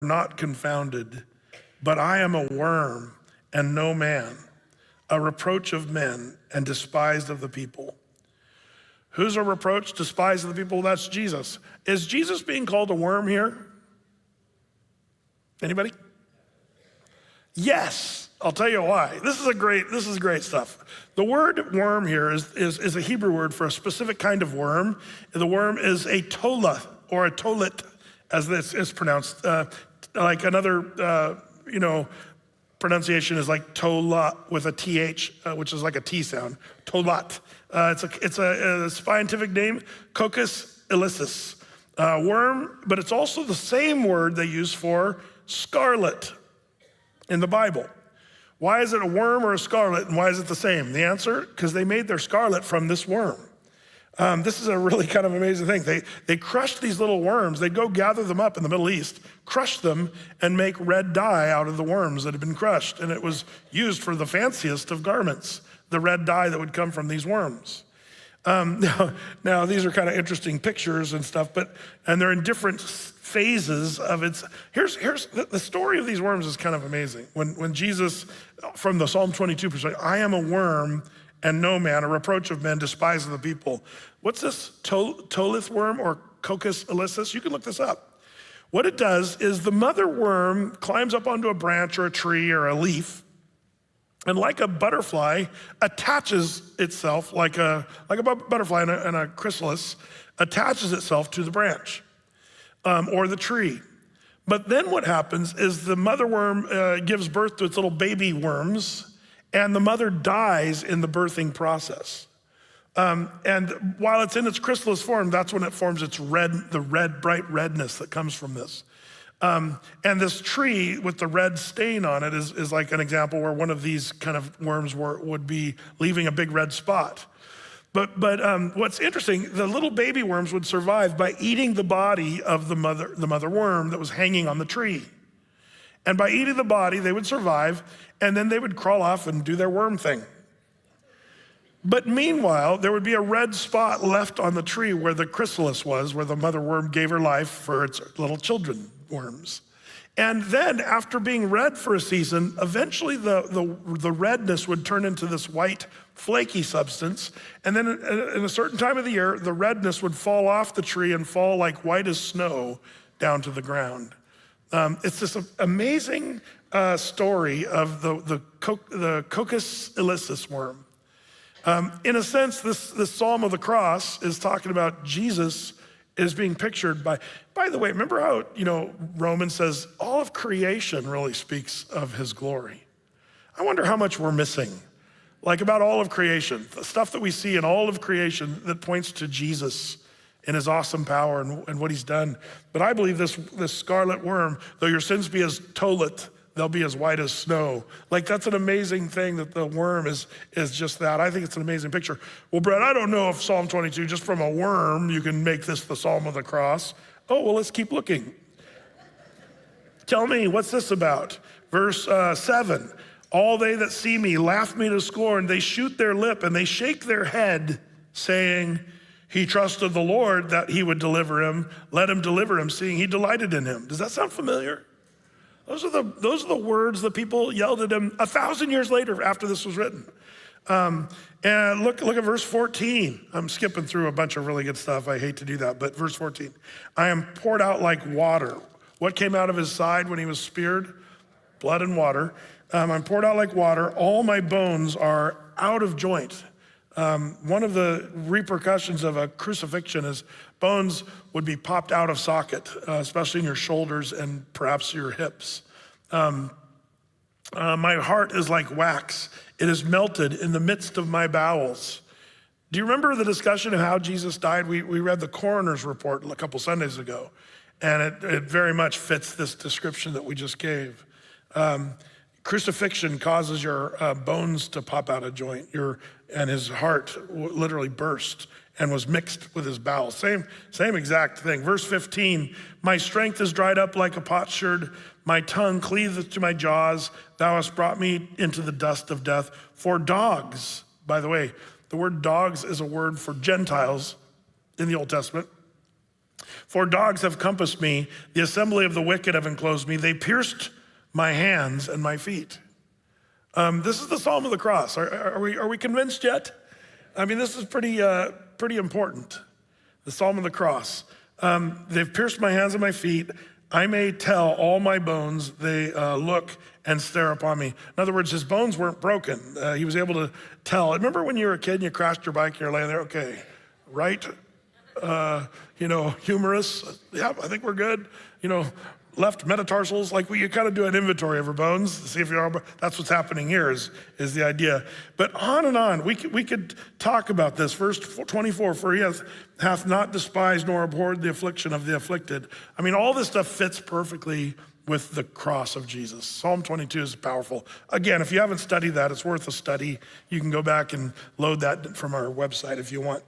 not confounded, but I am a worm and no man, a reproach of men and despised of the people. Who's a reproach, despised of the people? That's Jesus. Is Jesus being called a worm here? Anybody? Yes, I'll tell you why. This is great stuff. The word worm here is a Hebrew word for a specific kind of worm. The worm is a tola or a tolit, as this is pronounced. Like another, pronunciation is like tola with a th, which is like a T sound. Tolat. It's a scientific name, Coccus ilicis. Worm, but it's also the same word they use for scarlet in the Bible. Why is it a worm or a scarlet, and why is it the same? The answer, because they made their scarlet from this worm. This is a really kind of amazing thing. They crushed these little worms. They'd go gather them up in the Middle East, crush them, and make red dye out of the worms that had been crushed. And it was used for the fanciest of garments, the red dye that would come from these worms. Now these are kind of interesting pictures and stuff, and they're in different phases of its. Here's the story of these worms is kind of amazing. When Jesus, from the Psalm 22 perspective, I am a worm and no man, a reproach of men, despised of the people. What's this tolith worm or Coccus ilicis? You can look this up. What it does is the mother worm climbs up onto a branch or a tree or a leaf, and like a butterfly, attaches itself, like a butterfly and a chrysalis, attaches itself to the branch or the tree. But then what happens is the mother worm gives birth to its little baby worms, and the mother dies in the birthing process. And while it's in its chrysalis form, that's when it forms the bright redness that comes from this. And this tree with the red stain on it is like an example where one of these kind of worms would be leaving a big red spot. But what's interesting, the little baby worms would survive by eating the body of the mother worm that was hanging on the tree. And by eating the body, they would survive, and then they would crawl off and do their worm thing. But meanwhile, there would be a red spot left on the tree where the chrysalis was, where the mother worm gave her life for its little children worms. And then after being red for a season, eventually the redness would turn into this white flaky substance. And then in a certain time of the year, the redness would fall off the tree and fall like white as snow down to the ground. It's this amazing story of the Coccus ilicis worm. In a sense, this Psalm of the Cross is talking about Jesus is being pictured by the way, remember how, Romans says all of creation really speaks of his glory. I wonder how much we're missing, like about all of creation, the stuff that we see in all of creation that points to Jesus and his awesome power and what he's done. But I believe this scarlet worm, though your sins be as tolit, they'll be as white as snow. Like that's an amazing thing that the worm is just that. I think it's an amazing picture. Well, Brett, I don't know if Psalm 22, just from a worm, you can make this the Psalm of the Cross. Oh, well, let's keep looking. Tell me, what's this about? Verse 7, all they that see me laugh me to scorn. They shoot their lip and they shake their head, saying, he trusted the Lord that he would deliver him. Let him deliver him, seeing he delighted in him. Does that sound familiar? Those are the words that people yelled at him 1,000 years later after this was written. And look at verse 14. I'm skipping through a bunch of really good stuff. I hate to do that, but verse 14. I am poured out like water. What came out of his side when he was speared? Blood and water. I'm poured out like water. All my bones are out of joint. One of the repercussions of a crucifixion is bones would be popped out of socket, especially in your shoulders and perhaps your hips. My heart is like wax. It is melted in the midst of my bowels. Do you remember the discussion of how Jesus died? We read the coroner's report a couple Sundays ago, and it very much fits this description that we just gave. Crucifixion causes your bones to pop out of joint, and his heart literally burst and was mixed with his bowels. Same exact thing. Verse 15, my strength is dried up like a potsherd. My tongue cleaveth to my jaws. Thou hast brought me into the dust of death. For dogs, by the way, the word dogs is a word for Gentiles in the Old Testament. For dogs have compassed me, the assembly of the wicked have enclosed me. They pierced my hands and my feet. This is the Psalm of the Cross. Are we convinced yet? I mean, this is pretty important. The Psalm of the Cross. They've pierced my hands and my feet. I may tell all my bones. They look and stare upon me. In other words, his bones weren't broken. He was able to tell. Remember when you were a kid and you crashed your bike and you're laying there, okay, right? Humerus. Yeah, I think we're good. Left metatarsals, like you kind of do an inventory of your bones to see if you are. That's what's happening here is the idea. But on and on, we could talk about this. Verse 24, for he hath not despised nor abhorred the affliction of the afflicted. I mean, all this stuff fits perfectly with the cross of Jesus. Psalm 22 is powerful. Again, if you haven't studied that, it's worth a study. You can go back and load that from our website if you want.